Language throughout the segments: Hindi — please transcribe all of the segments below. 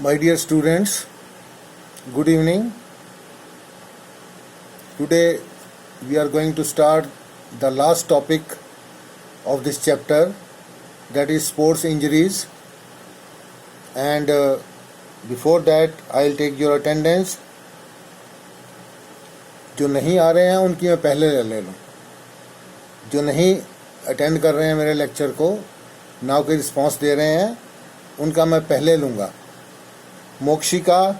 My dear students, good evening. Today we are going to start the last topic of this chapter, that is sports injuries. And before that I'll take your attendance. जो नहीं आ रहे हैं उनकी मैं पहले ले लूँ, जो नहीं अटेंड कर रहे हैं मेरे लेक्चर को, ना कोई रिस्पॉन्स दे रहे हैं, उनका मैं पहले लूँगा। मोक्षिका,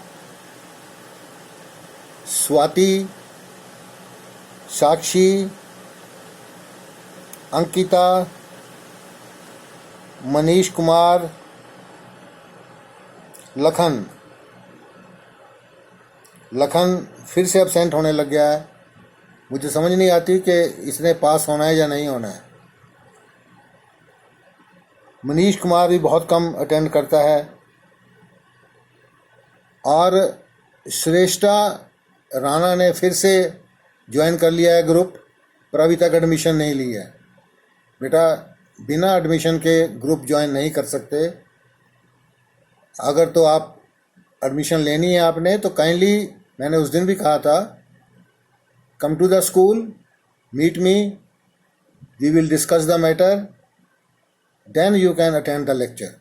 स्वाति, साक्षी, अंकिता, मनीष कुमार, लखन फिर से एब्सेंट होने लग गया है। मुझे समझ नहीं आती कि इसने पास होना है या नहीं होना है। मनीष कुमार भी बहुत कम अटेंड करता है। और श्रेष्ठा राणा ने फिर से ज्वाइन कर लिया है ग्रुप, पर अभी तक एडमिशन नहीं ली है। बेटा, बिना एडमिशन के ग्रुप ज्वाइन नहीं कर सकते। अगर तो आप एडमिशन लेनी है आपने, तो काइंडली, मैंने उस दिन भी कहा था, come to the school, meet me, we will discuss the matter, then you can attend the lecture.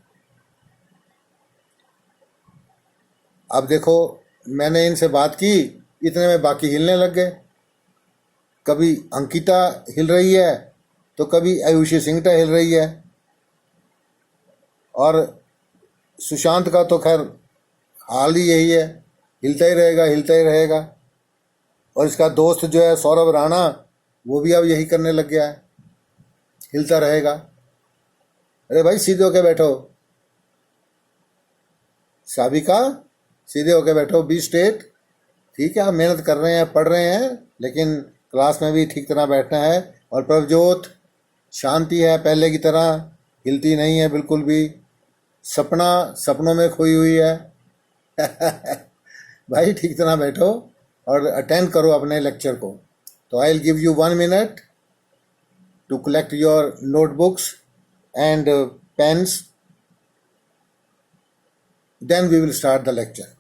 अब देखो, मैंने इनसे बात की, इतने में बाकी हिलने लग गए। कभी अंकिता हिल रही है, तो कभी आयुषी सिंगटा हिल रही है। और सुशांत का तो खैर हाल ही यही है, हिलता ही रहेगा। और इसका दोस्त जो है सौरभ राणा, वो भी अब यही करने लग गया है, हिलता रहेगा। अरे भाई, सीधे होके बैठो। साबिका, सीधे होके बैठो, बी स्ट्रेट। ठीक है, आप मेहनत कर रहे हैं, पढ़ रहे हैं, लेकिन क्लास में भी ठीक तरह बैठना है। और प्रभजोत, शांति है पहले की तरह, हिलती नहीं है बिल्कुल भी। सपना सपनों में खोई हुई है। भाई, ठीक तरह बैठो और अटेंड करो अपने लेक्चर को। तो I will give you 1 minute to collect your notebooks and pens, then we will start the lecture.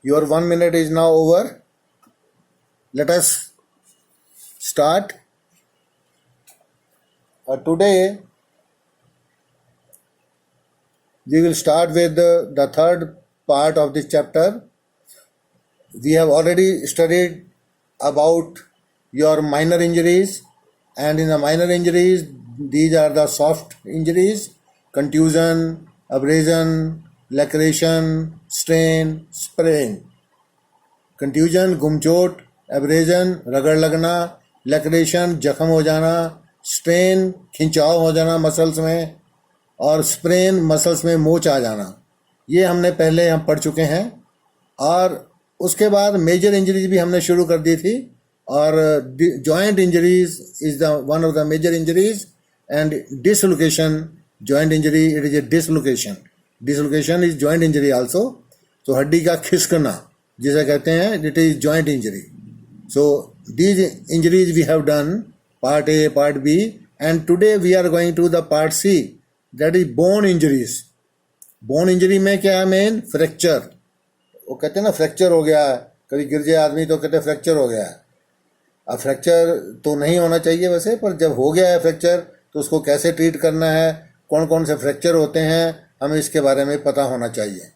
Your 1 minute is now over. Let us start. Today we will start with the third part of this chapter. We have already studied about your minor injuries, and in the minor injuries, these are the soft injuries: contusion, abrasion, laceration, strain, sprain। Contusion गुमचोट, एब्रेजन रगड़ लगना, लैक्रेशन जख्म हो जाना, स्ट्रेन खिंचाव हो जाना मसल्स में, और स्प्रेन मसल्स में मोच आ जाना। ये हमने पहले हम पढ़ चुके हैं। और उसके बाद मेजर इंजरीज भी हमने शुरू कर दी थी। और joint injuries is the one of the major injuries, and dislocation joint injury, it is a dislocation. Dislocation is joint injury also. तो हड्डी का खिसकना जिसे कहते हैं, it is joint injury. So these injuries we have done, part A, part B, and today we are going to the part C, that is bone injuries. Bone injury में क्या है मेन? फ्रैक्चर। वो कहते हैं ना, फ्रैक्चर हो गया है, कभी गिर जाए आदमी तो कहते हैं फ्रैक्चर हो गया है। अब फ्रैक्चर तो नहीं होना चाहिए वैसे, पर जब हो गया है फ्रैक्चर, तो उसको कैसे ट्रीट करना है, कौन कौन से फ्रैक्चर होते हैं, हमें इसके बारे में पता होना चाहिए।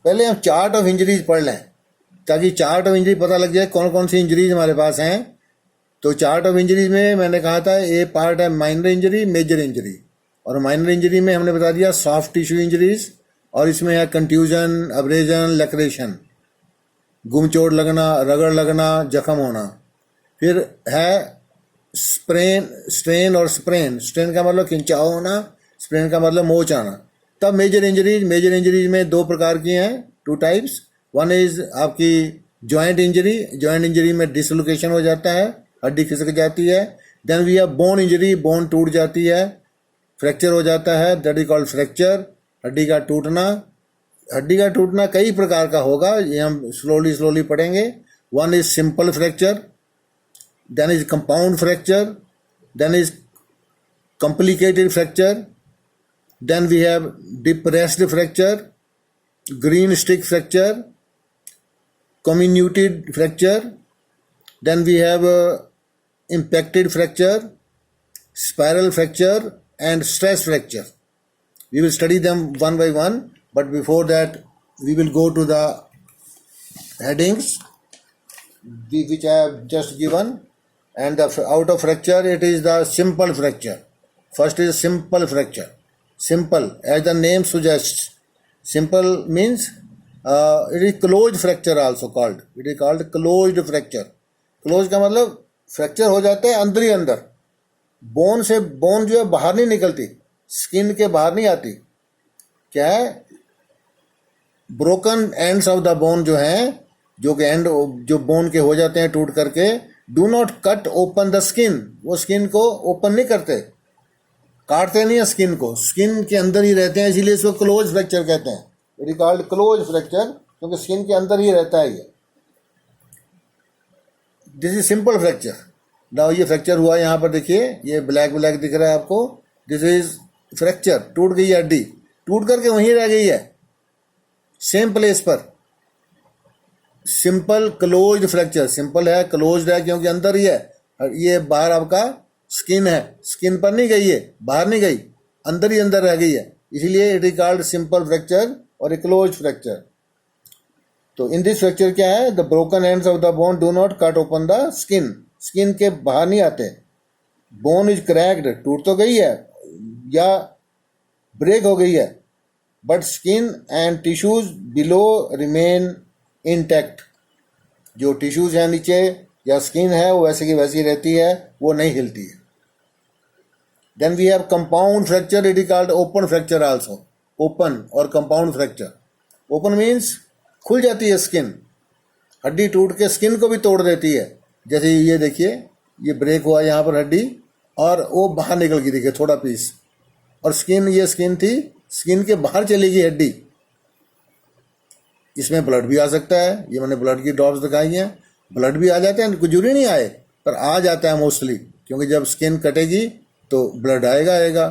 पहले हम चार्ट ऑफ इंजरीज पढ़ लें, ताकि चार्ट ऑफ इंजरी पता लग जाए कौन कौन सी इंजरीज हमारे पास हैं। तो चार्ट ऑफ इंजरीज में मैंने कहा था, ए पार्ट है माइनर इंजरी, मेजर इंजरी। और माइनर इंजरी में हमने बता दिया सॉफ्ट टिश्यू इंजरीज, और इसमें है कंट्यूजन, अब्रेजन, लैक्रेशन, गुमचोट लगना, रगड़ लगना, जख्म होना। फिर है स्प्रेन, स्ट्रेन और स्प्रेन। स्ट्रेन का मतलब खिंचाव होना, स्प्रेन का मतलब मोच आना। तब मेजर इंजरीज में 2 प्रकार की हैं, 2 टाइप्स। वन इज आपकी जॉइंट इंजरी, जॉइंट इंजरी में डिसलोकेशन हो जाता है, हड्डी खिसक जाती है. Then we have bone injury, bone टूट जाती है, फ्रैक्चर हो जाता है, दैट इज कॉल्ड फ्रैक्चर. हड्डी का टूटना, हड्डी का टूटना कई प्रकार का होगा, ये हम स्लोली पढ़ेंगे. One is simple fracture, then is compound fracture, then is complicated fracture, then we have depressed fracture, green stick fracture, comminuted fracture, then we have impacted fracture, spiral fracture and stress fracture. We will study them one by one, but before that we will go to the headings which I have just given. And out of fracture it is the simple fracture. First is simple fracture. Simple, as the name suggests. Simple means it is closed fracture also called. It is called closed fracture. Closed का मतलब फ्रैक्चर हो जाता है अंदर ही अंदर, बोन से बोन जो है बाहर नहीं निकलती, स्किन के बाहर नहीं आती. क्या है, broken ends of the bone जो है, जो कि एंड जो बोन के हो जाते हैं टूट करके, do not cut open the skin. वो स्किन को ओपन नहीं करते, काटते नहीं है स्किन को, स्किन के अंदर ही रहते हैं, इसीलिए इसको क्लोज फ्रैक्चर कहते हैं. It is called close fracture, क्योंकि स्किन के अंदर ही रहता है ये. This is simple fracture. Now ये फ्रैक्चर हुआ, यहाँ पर देखिए ये ब्लैक ब्लैक दिख रहा है आपको. दिस इज फ्रैक्चर, टूट गई है हड्डी, टूट करके वहीं रह गई है सेम प्लेस पर. सिंपल क्लोज्ड फ्रैक्चर, सिंपल है, क्लोज्ड है क्योंकि अंदर ही है. ये बाहर आपका स्किन है, स्किन पर नहीं गई है, बाहर नहीं गई, अंदर ही अंदर रह गई है, इसलिए it is called simple fracture और ए क्लोज्ड फ्रैक्चर. तो इन दिस फ्रैक्चर क्या है, the broken ends of the bone do not cut open the skin. Skin के बाहर नहीं आते. बोन इज क्रैक्ड, टूट तो गई है या ब्रेक हो गई है, but skin and tissues below remain intact. जो टिश्यूज हैं नीचे या स्किन है वो वैसे की वैसी रहती है, वो नहीं हिलती है. Then we have compound fracture, it is called open fracture also. Open और कंपाउंड फ्रैक्चर. ओपन मीन्स खुल जाती है स्किन, हड्डी टूट के स्किन को भी तोड़ देती है. जैसे ये देखिए, ये ब्रेक हुआ यहाँ पर हड्डी और वो बाहर निकल गई, देखिए थोड़ा पीस, और स्किन, ये स्किन थी, स्किन के बाहर चली गई हड्डी. इसमें ब्लड भी आ सकता है, ये मैंने ब्लड की ड्रॉप्स दिखाई हैं, ब्लड भी आ जाते हैं, कुछ जरूरी नहीं आए पर आ जाता है मोस्टली, क्योंकि जब स्किन कटेगी तो ब्लड आएगा.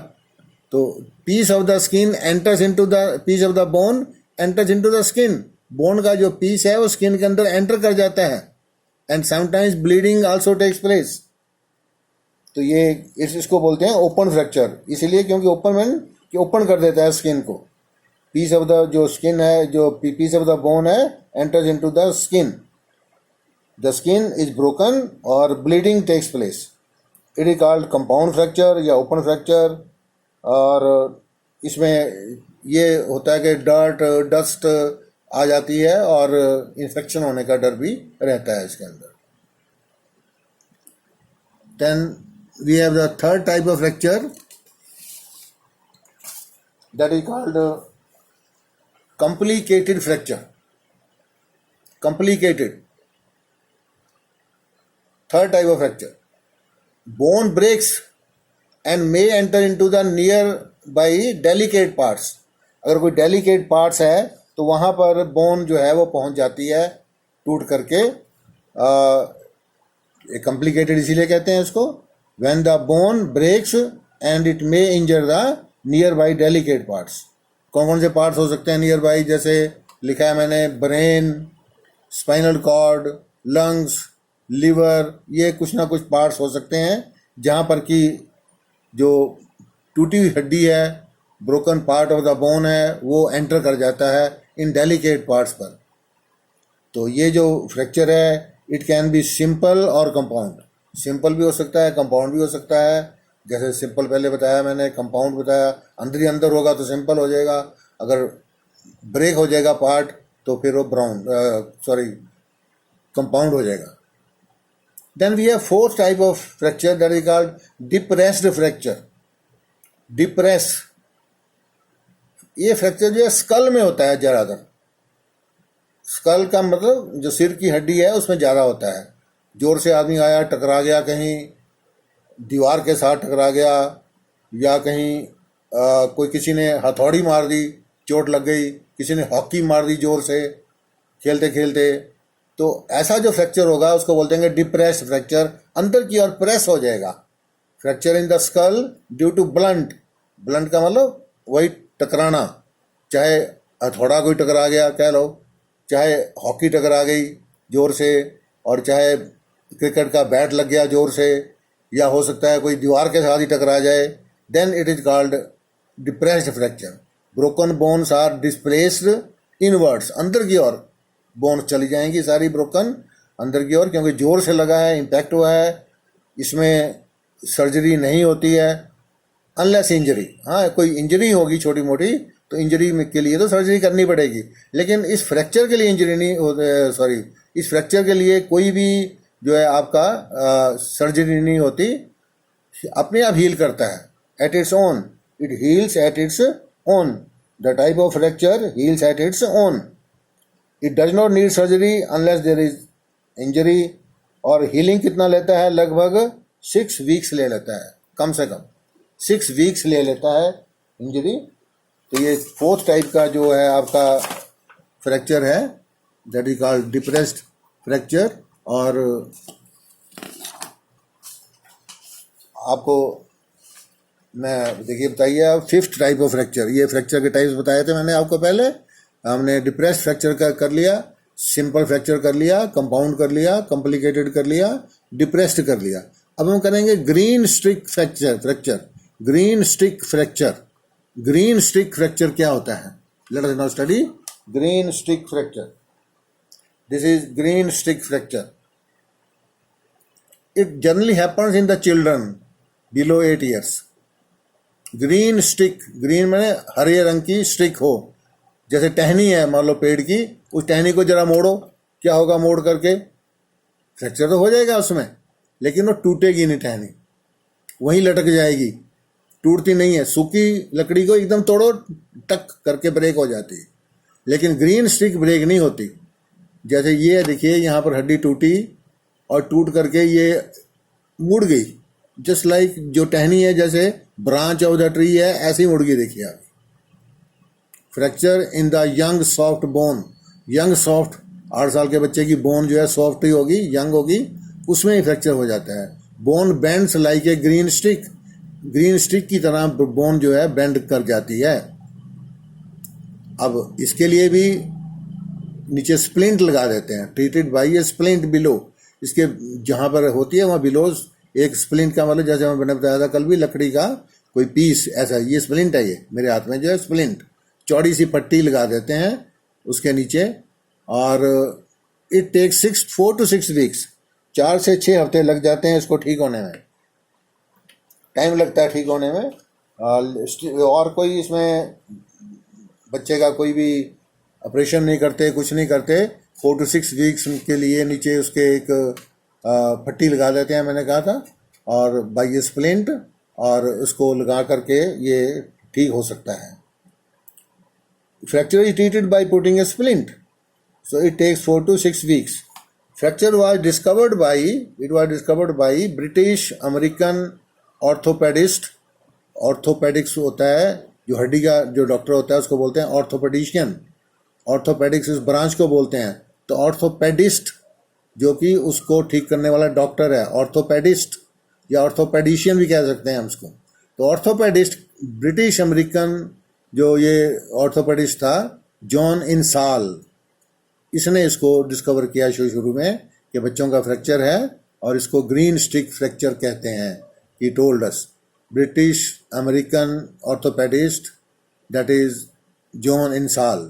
तो piece of the skin enters into the piece of the bone enters into the skin. Bone का जो पीस है वो स्किन के अंदर एंटर कर जाता है. And sometimes bleeding also takes place. तो ये इसको बोलते हैं ओपन फ्रैक्चर, इसीलिए क्योंकि ओपन मीन कि ओपन कर देता है स्किन को. पीस ऑफ द जो स्किन है, जो पीस ऑफ द बोन है, enters into the skin. The skin is broken और bleeding takes place. It is called compound fracture या ओपन फ्रैक्चर. और इसमें ये होता है कि डस्ट आ जाती है और इन्फेक्शन होने का डर भी रहता है इसके अंदर. Then we have the third type of fracture, that is called complicated fracture. Complicated. Third type of fracture. Bone breaks and may enter into the nearby delicate parts. अगर कोई delicate parts है तो वहाँ पर bone जो है वो पहुँच जाती है टूट करके. complicated इसीलिए कहते हैं इसको. When the bone breaks and it may injure the nearby delicate parts. कौन कौन से पार्ट्स हो सकते हैं नियर बाई, जैसे लिखा है मैंने, brain, spinal cord, lungs, liver, ये कुछ ना कुछ पार्ट्स हो सकते हैं जहाँ पर कि जो टूटी हुई हड्डी है, broken part of the bone है, वो एंटर कर जाता है इन डेलिकेट पार्ट्स पर. तो ये जो फ्रैक्चर है, इट कैन बी सिंपल और कंपाउंड. सिंपल भी हो सकता है, कंपाउंड भी हो सकता है. जैसे सिंपल पहले बताया मैंने, कंपाउंड बताया, अंदर ही अंदर होगा तो सिंपल हो जाएगा, अगर ब्रेक हो जाएगा पार्ट तो फिर वो कंपाउंड हो जाएगा. Then we have fourth type of fracture, that is called depressed fracture. Depress, ये फ्रैक्चर जो है स्कल में होता है ज़्यादातर. स्कल का मतलब जो सिर की हड्डी है उसमें ज़्यादा होता है। जोर से आदमी आया, टकरा गया, कहीं दीवार के साथ टकरा गया, या कहीं कोई किसी ने हथौड़ी मार दी, चोट लग गई, किसी ने हॉकी मार दी जोर से खेलते खेलते, तो ऐसा जो फ्रैक्चर होगा उसको बोलते हैं डिप्रेस्ड फ्रैक्चर, अंदर की ओर प्रेस हो जाएगा। Fracture in the skull due to blunt, blunt का मतलब वही टकराना, चाहे हथौड़ा कोई टकरा गया कह लो, चाहे हॉकी टकरा गई जोर से, और चाहे क्रिकेट का बैट लग गया जोर से, या हो सकता है कोई दीवार के साथ ही टकरा जाए, then it is called depressed fracture. Broken bones are displaced inwards, अंदर की ओर बोन्स चली जाएंगी सारी ब्रोकन अंदर की ओर, क्योंकि जोर से लगा है, इम्पैक्ट हुआ है। इसमें सर्जरी नहीं होती है अनलेस इंजरी, हाँ कोई इंजरी होगी छोटी मोटी तो इंजरी के लिए तो सर्जरी करनी पड़ेगी, लेकिन इस फ्रैक्चर के लिए इंजरी नहीं सॉरी इस फ्रैक्चर के लिए कोई भी जो है आपका सर्जरी नहीं होती, अपने आप हील करता है at its own, it heals at its own, the type of fracture heals at its own, it does not need surgery unless there is injury. और हीलिंग कितना लेता है? लगभग 6 वीक्स ले लेता है, कम से कम 6 वीक्स ले लेता है इंजरी। तो ये 4th टाइप का जो है आपका फ्रैक्चर है, that is called depressed fracture. और आपको मैं देखिए बताइए 5th टाइप ऑफ फ्रैक्चर, ये फ्रैक्चर के टाइप्स बताए थे मैंने आपको पहले। हमने डिप्रेस्ड फ्रैक्चर का कर लिया, सिंपल फ्रैक्चर कर लिया, कंपाउंड कर लिया, कॉम्प्लिकेटेड कर लिया, डिप्रेस्ड कर लिया। अब हम करेंगे green stick fracture. Green stick fracture, green stick fracture क्या होता है? Let us now study green stick fracture. This is green stick fracture. It generally happens in the children below 8 years। Green stick, green माने हरे रंग की स्टिक हो, जैसे टहनी है मान लो पेड़ की, उस टहनी को जरा मोड़ो, क्या होगा मोड़ करके? फ्रैक्चर तो हो जाएगा उसमें, लेकिन वो टूटेगी नहीं, टहनी वहीं लटक जाएगी, टूटती नहीं है। सूखी लकड़ी को एकदम तोड़ो, टक करके ब्रेक हो जाती है, लेकिन ग्रीन स्टिक ब्रेक नहीं होती। जैसे ये देखिए यहाँ पर हड्डी टूटी और टूट करके ये मुड़ गई, जस्ट लाइक जो टहनी है जैसे ब्रांच ऑफ द ट्री है ऐसे ही मुड़ गई, देखिए आप। Fracture in the young soft bone, young soft 8 साल के बच्चे की बोन जो है सॉफ्ट ही होगी, यंग होगी, उसमें ही फ्रैक्चर हो जाता है। Bone bends like a green stick, green stick की तरह बोन जो है बेंड कर जाती है। अब इसके लिए भी नीचे स्प्लिंट लगा देते हैं, treated by A splint below. इसके जहाँ पर होती है वहाँ बिलो एक स्प्लिंट का मतलब, जैसे मैंने बताया था कल भी, लकड़ी का कोई पीस ऐसा, ये स्प्लिंट है, ये मेरे हाथ में जो है स्प्लिंट, चौड़ी सी पट्टी लगा देते हैं उसके नीचे। और इट टेक्स 4 to 6 weeks, 4 से 6 हफ्ते लग जाते हैं इसको ठीक होने में, टाइम लगता है ठीक होने में। और कोई इसमें बच्चे का कोई भी ऑपरेशन नहीं करते, कुछ नहीं करते। 4 to 6 weeks के लिए नीचे उसके एक पट्टी लगा देते हैं, मैंने कहा था, और बाई स्प्लिंट, और उसको लगा करके ये ठीक हो सकता है। Fracture is treated by putting a splint, so it takes 4 to 6 weeks. Fracture was discovered by British American orthopedist। Orthopaedics होता है जो हड्डी का जो डॉक्टर होता है उसको बोलते हैं ऑर्थोपेडिशियन, ऑर्थोपेडिक्स इस ब्रांच को बोलते हैं। तो ऑर्थोपेडिस्ट जो कि उसको ठीक करने वाला डॉक्टर है, ऑर्थोपेडिस्ट या ऑर्थोपेडिशियन भी कह सकते हैं हम उसको। तो ऑर्थोपेडिस्ट ब्रिटिश अमेरिकन जो ये ऑर्थोपेडिस्ट था, जॉन इंसाल, इसने इसको डिस्कवर किया शुरू में कि बच्चों का फ्रैक्चर है और इसको ग्रीन स्टिक फ्रैक्चर कहते हैं। He told us, British American orthopaedist, that is John Insall.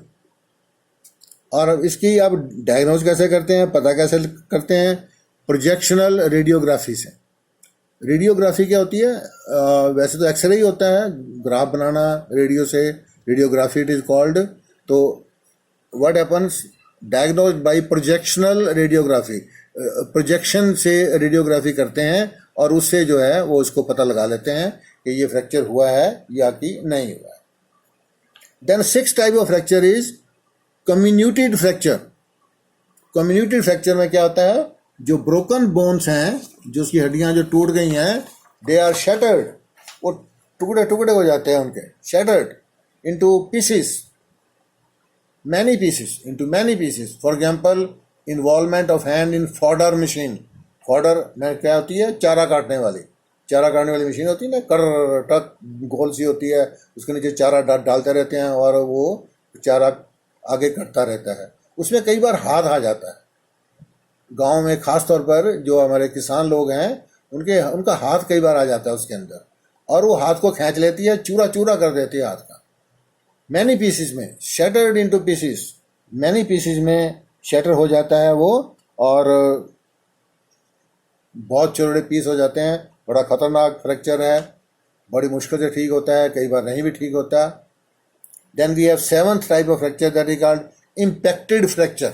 और अब इसकी आप डायग्नोज कैसे करते हैं, पता कैसे करते हैं? प्रोजेक्शनल रेडियोग्राफी से। रेडियोग्राफी क्या होती है? वैसे तो एक्सरे ही होता है, ग्राफ बनाना रेडियो से, रेडियोग्राफी इट इज कॉल्ड। तो what happens, diagnose by projectional radiography, projection से रेडियोग्राफी करते हैं और उससे जो है वो उसको पता लगा लेते हैं कि ये फ्रैक्चर हुआ है या कि नहीं हुआ है। Then 6th type of fracture is comminuted fracture. Community fracture में क्या होता है, जो ब्रोकन बोन्स हैं, जो उसकी हड्डियां जो टूट गई हैं, दे आर शैटर्ड, वो टुकड़े टुकड़े हो जाते हैं उनके, shattered into pieces, many pieces, into many pieces. For example, involvement of hand in fodder machine. Fodder में क्या होती है, चारा काटने वाली मशीन होती है ना, कर टक गोल सी होती है, उसके नीचे चारा डालते रहते हैं और वो चारा आगे कटता रहता है. उसमें कई बार हाथ आ जाता है. गांव में खास तौर पर जो हमारे किसान लोग हैं, उनका हाथ कई बार आ जाता है उसके अंदर, और वो हाथ को खींच लेती है, चूरा चूरा कर देती है हाथ का. मैनी पीसेस में, shattered into pieces, many pieces में शैटर हो जाता है वो, और बहुत छोटे पीस हो जाते हैं. बड़ा खतरनाक फ्रैक्चर है, बड़ी मुश्किल से ठीक होता है, कई बार नहीं भी ठीक होता. Then we have seventh type of fracture, that is called impacted fracture.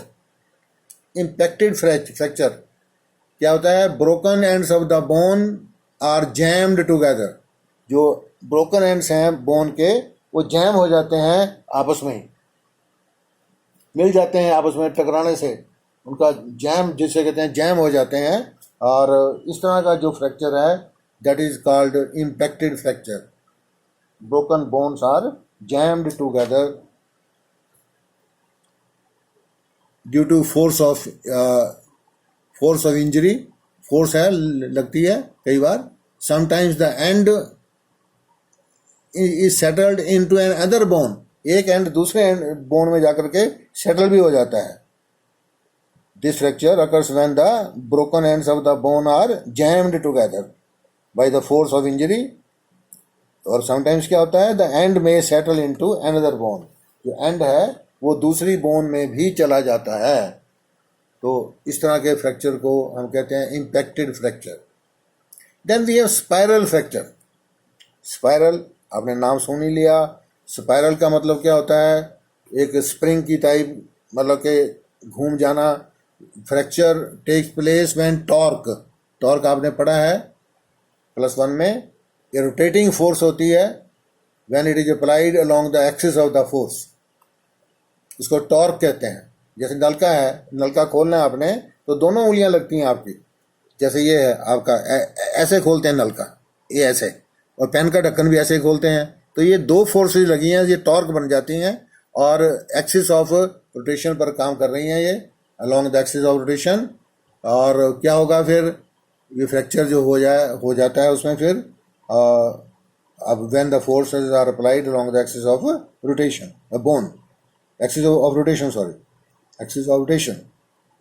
Impacted fracture क्या होता है, broken ends of the bone are jammed together. जो ब्रोकन एंड्स हैं बोन के, वो जैम हो जाते हैं आपस में ही, मिल जाते हैं आपस में टकराने से, उनका जैम जिसे कहते हैं जैम हो जाते हैं. और इस तरह का जो फ्रैक्चर है, that is called impacted fracture. Broken bones are jammed together due to force of injury. Force है, लगती है कई बार. Sometimes the end is settled into an other bone. एक एंड दूसरे बोन में जाकर के सेटल भी हो जाता है. This fracture occurs when the broken ends of the bone are jammed together by the force of injury. और समटाइम्स क्या होता है, द एंड में सेटल इनटू अनदर बोन. जो एंड है वो दूसरी बोन में भी चला जाता है. तो इस तरह के फ्रैक्चर को हम कहते हैं impacted fracture. Then we have spiral fracture. Spiral आपने नाम सुन ही लिया. स्पाइरल का मतलब क्या होता है, एक स्प्रिंग की टाइप, मतलब के घूम जाना. Fracture takes place when torque आपने पढ़ा है +1 में. ये रोटेटिंग फोर्स होती है when it is applied along the axis of the force, इसको टॉर्क कहते हैं. जैसे नलका है, नलका खोलना है आपने तो दोनों उंगलियां लगती हैं आपकी. जैसे ये है आपका, ऐसे खोलते हैं नलका, ये ऐसे, और पेन का ढक्कन भी ऐसे खोलते हैं. तो ये दो फोर्सेज लगी हैं, ये टॉर्क बन जाती हैं और एक्सिस ऑफ रोटेशन पर काम कर रही हैं, ये along the axis of rotation. और क्या होगा फिर, ये फ्रैक्चर जो हो जाता है उसमें फिर अब when the forces are applied along the axis of rotation, bone axis of rotation, axis of rotation.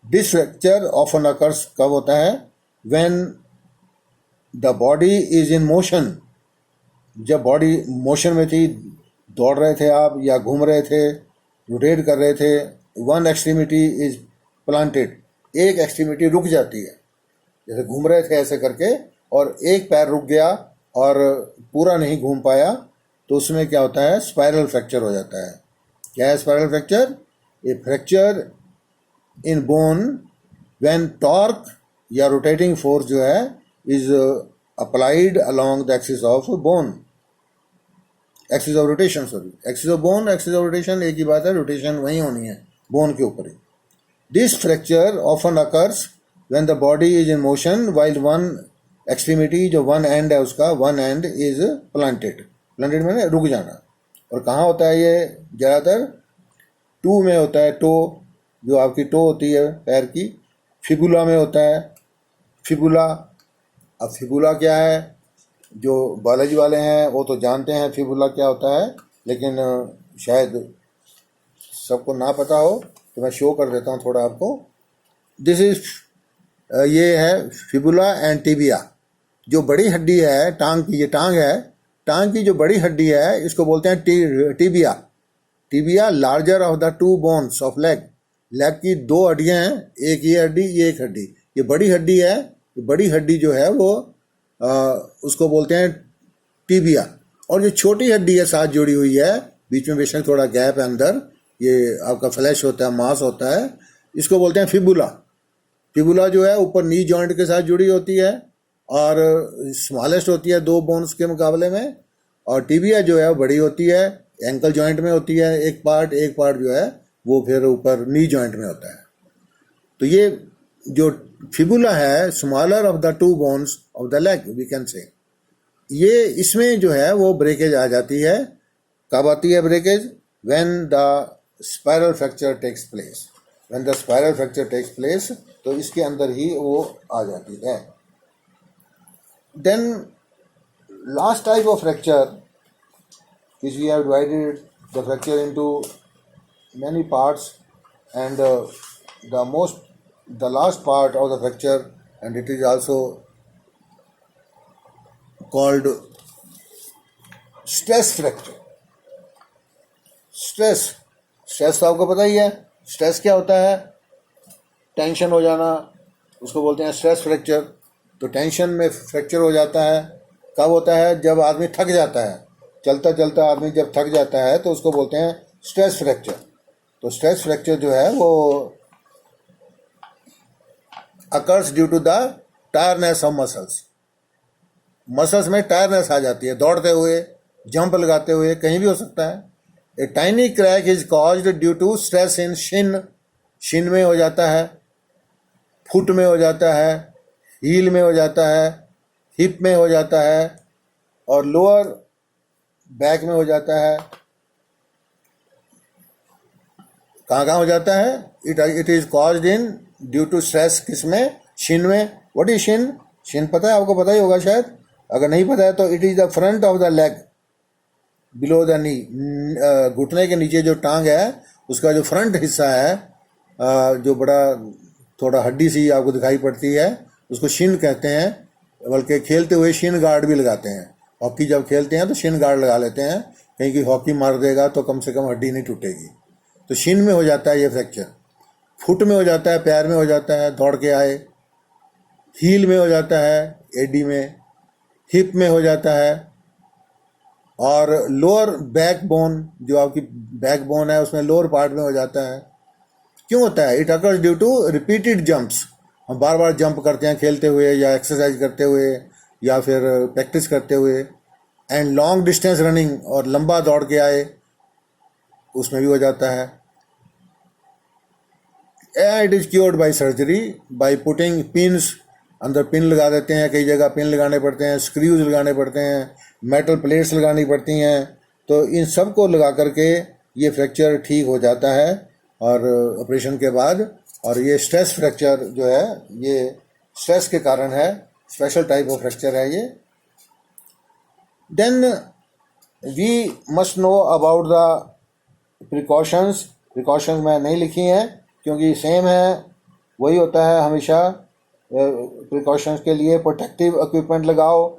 This fracture often occurs कब होता है, when the body is in motion. जब बॉडी मोशन में थी, दौड़ रहे थे आप या घूम रहे थे, रोटेट कर रहे थे, वन एक्सट्रीमिटी इज प्लांटेड, एक एक्सट्रीमिटी रुक जाती है. जैसे घूम रहे थे ऐसे करके और एक पैर रुक गया और पूरा नहीं घूम पाया, तो उसमें क्या होता है, स्पाइरल फ्रैक्चर हो जाता है. क्या है spiral fracture? A fracture in bone when torque या रोटेटिंग फोर्स जो है is applied along the axis of bone, axis of rotation, axis of bone, axis of rotation एक ही बात है, रोटेशन वहीं होनी है बोन के ऊपर ही. This fracture often occurs when the body is in motion while one extremity, जो वन एंड है उसका, one end is planted. Planted मैंने रुक जाना. और कहाँ होता है ये, ज़्यादातर टू में होता है. टो, जो आपकी टो होती है पैर की, फिबुला में होता है. फिबुला, अब फिबुला क्या है, जो बायोलॉजी वाले हैं वो तो जानते हैं फिबुला क्या होता है, लेकिन शायद सबको ना पता हो, तो मैं शो कर देता हूँ थोड़ा आपको. दिस इज, ये है फिबुला एंड टिबिया. जो बड़ी हड्डी है टांग की, ये टांग है, टांग की जो बड़ी हड्डी है इसको बोलते हैं tibia. Tibia larger of the two bones of leg. Leg की दो हड्डियां हैं, एक ये हड्डी, ये एक हड्डी, ये बड़ी हड्डी है. ये बड़ी हड्डी जो है वो उसको बोलते हैं टिबिया. और जो छोटी हड्डी है साथ जुड़ी हुई है, बीच में बेशक थोड़ा गैप है अंदर, ये आपका फ्लैश होता है, मांस होता है, इसको बोलते हैं फिबुला. फिबुला जो है ऊपर नी जॉइंट के साथ जुड़ी होती है और स्मॉलेस्ट होती है दो बोन्स के मुकाबले में. और टिबिया जो है वो बड़ी होती है, एंकल जॉइंट में होती है एक पार्ट जो है वो फिर ऊपर नी जॉइंट में होता है. तो ये जो फिबुला है, smaller of the two bones of the leg we can say, ये इसमें जो है वो ब्रेकेज आ जाती है. कब आती है breakage? When the spiral fracture takes place. When the spiral fracture takes place, तो इसके अंदर ही वो आ जाती है. Then last type of fracture which we have divided the fracture into many parts, and the last part of the fracture, and it is also called stress fracture. Stress तो आपको पता ही है. स्ट्रेस क्या होता है? टेंशन हो जाना, उसको बोलते हैं स्ट्रेस फ्रैक्चर. तो टेंशन में फ्रैक्चर हो जाता है. कब होता है? जब आदमी थक जाता है. चलता चलता आदमी जब थक जाता है तो उसको बोलते हैं स्ट्रेस फ्रैक्चर. तो स्ट्रेस फ्रैक्चर जो है वो occurs due to the tiredness of muscles में टायरनेस आ जाती है. दौड़ते हुए, जंप लगाते हुए, कहीं भी हो सकता है. A tiny crack is caused due to stress in shin में हो जाता है, फुट में हो जाता है, हील में हो जाता है, हिप में हो जाता है, और लोअर बैक में हो जाता है. कहाँ हो जाता है? It is caused in due to stress. किसमें? शिन में. What is shin? शिन पता है आपको? पता ही होगा शायद. अगर नहीं पता है तो it is the front of the leg below the knee. घुटने के नीचे जो टांग है उसका जो फ्रंट हिस्सा है, जो बड़ा थोड़ा हड्डी सी आपको दिखाई पड़ती है, उसको शिन कहते हैं. बल्कि खेलते हुए शिन गार्ड भी लगाते हैं. हॉकी जब खेलते हैं तो शिन गार्ड लगा लेते हैं, कहीं की हॉकी मार देगा तो कम से कम हड्डी नहीं टूटेगी. तो शिन में हो जाता है ये फ्रैक्चर. फुट में हो जाता है, पैर में हो जाता है, दौड़ के आए. हील में हो जाता है, एडी में. हिप में हो जाता है. और लोअर बैक बोन, जो आपकी बैक बोन है उसमें लोअर पार्ट में हो जाता है. क्यों होता है? It occurs due to repeated jumps. हम बार बार जंप करते हैं खेलते हुए, या एक्सरसाइज करते हुए, या फिर प्रैक्टिस करते हुए. एंड लॉन्ग डिस्टेंस रनिंग, और लंबा दौड़ के आए, उसमें भी हो जाता है. It is cured by surgery by putting pins. अंदर पिन लगा देते हैं, कई जगह पिन लगाने पड़ते हैं, स्क्रूज लगाने पड़ते हैं, मेटल प्लेट्स लगानी पड़ती हैं. तो इन सब को लगा करके ये फ्रैक्चर ठीक हो जाता है और ऑपरेशन के बाद. और ये स्ट्रेस फ्रैक्चर जो है, ये स्ट्रेस के कारण है. स्पेशल टाइप ऑफ फ्रैक्चर है ये. Then we must know about the precautions मैं नहीं लिखी हैं क्योंकि सेम है, वही होता है हमेशा. प्रिकॉशंस के लिए प्रोटेक्टिव इक्विपमेंट लगाओ.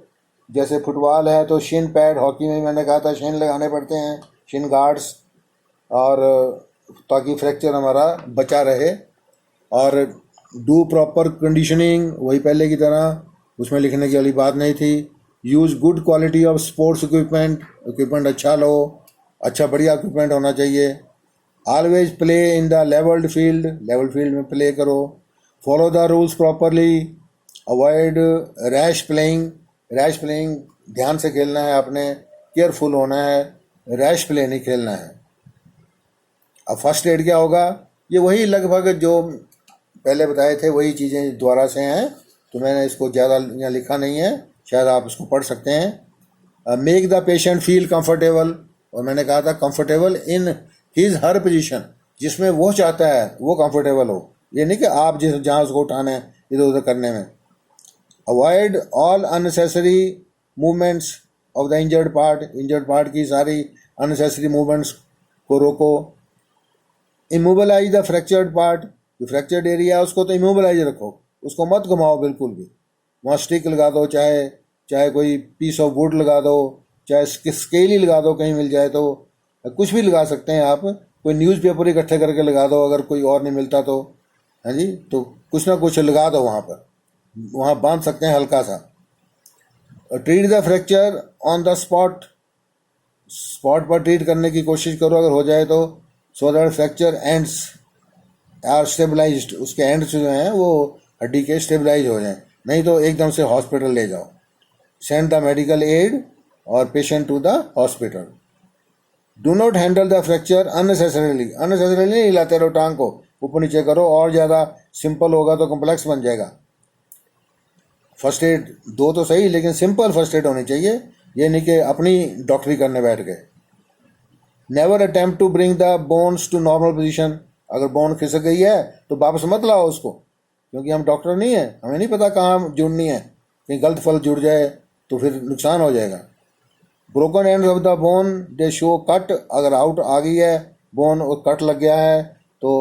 जैसे फुटबॉल है तो शिन पैड, हॉकी में मैंने कहा था शिन लगाने पड़ते हैं, शिन गार्ड्स, और ताकि फ्रैक्चर हमारा बचा रहे. और डू प्रॉपर कंडीशनिंग, वही पहले की तरह, उसमें लिखने की वाली बात नहीं थी. Use good quality of sports equipment अच्छा लो, अच्छा बढ़िया इक्विपमेंट होना चाहिए. Always play in the levelled field में प्ले करो. Follow the rules properly. Avoid rash playing ध्यान से खेलना है आपने, केयरफुल होना है, रैश प्ले नहीं खेलना है. अब फर्स्ट एड क्या होगा? ये वही लगभग जो पहले बताए थे वही चीज़ें दोबारा से हैं, तो मैंने इसको ज़्यादा यहाँ लिखा नहीं है, शायद आप इसको पढ़ सकते हैं. Make the patient feel comfortable, और मैंने कहा था comfortable in his her position, जिसमें वो चाहता है वो कंफर्टेबल हो. ये नहीं कि आप जहाँ उसको उठाना है इधर उधर करने में. Avoid all unnecessary movements of the injured part की सारी अननेसेसरी मूवमेंट्स को रोको. इमोबलाइज द फ्रैक्चर्ड पार्ट, जो फ्रैक्चर्ड एरिया है उसको तो इमोबलाइज रखो, उसको मत घुमाओ बिल्कुल भी. वहाँ स्टिक लगा दो, चाहे कोई पीस ऑफ वुड लगा दो, चाहे स्केल ही लगा दो, कहीं मिल जाए तो कुछ भी लगा सकते हैं आप. कोई न्यूज़पेपर इकट्ठे करके लगा दो अगर कोई और नहीं मिलता तो. हाँ जी, तो कुछ ना कुछ लगा दो वहाँ पर, वहाँ बांध सकते हैं हल्का सा. Treat the fracture on the spot पर ट्रीट करने की कोशिश करो अगर हो जाए तो. So that fracture ends are stabilised, उसके एंड्स जो हैं वो हड्डी के स्टेबलाइज हो जाएं. नहीं तो एकदम से हॉस्पिटल ले जाओ. सेंड द मेडिकल एड और patient to the hospital. Do not handle the fracture unnecessarily नहीं हिलाते रहो टांग को, ऊपर नीचे करो, और ज़्यादा सिंपल होगा तो कॉम्प्लेक्स बन जाएगा। फर्स्ट एड दो तो सही, लेकिन सिंपल फर्स्ट एड होनी चाहिए, ये नहीं कि अपनी डॉक्टरी करने बैठ गए। Never attempt to bring the bones to normal position. अगर बोन खिसक गई है तो वापस मत लाओ उसको, क्योंकि हम डॉक्टर नहीं है, हमें नहीं पता कहाँ जुड़नी है, कहीं गलत फल जुड़ जाए तो फिर नुकसान हो जाएगा। Broken end of the bone they show cut. अगर आउट आ गई है बोन और कट लग गया है तो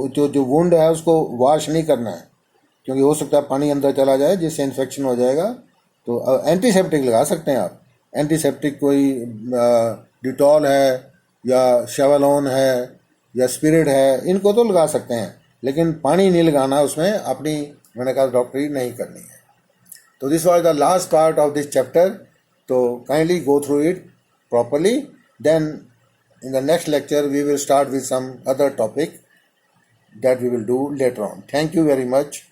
जो वुंड है उसको वॉश नहीं करना है, क्योंकि हो सकता है पानी अंदर चला जाए जिससे इन्फेक्शन हो जाएगा। तो एंटीसेप्टिक लगा सकते हैं आप। एंटीसेप्टिक कोई डिटॉल है या शेवलॉन है या स्पिरिट है, इनको तो लगा सकते हैं, लेकिन पानी नहीं लगाना उसमें, अपनी मैंने कहा डॉक्टरी नहीं करनी है। तो this was the last part of this chapter, तो kindly go through it properly. Then in the next lecture we will start with some other topic that we will do later on. Thank you very much.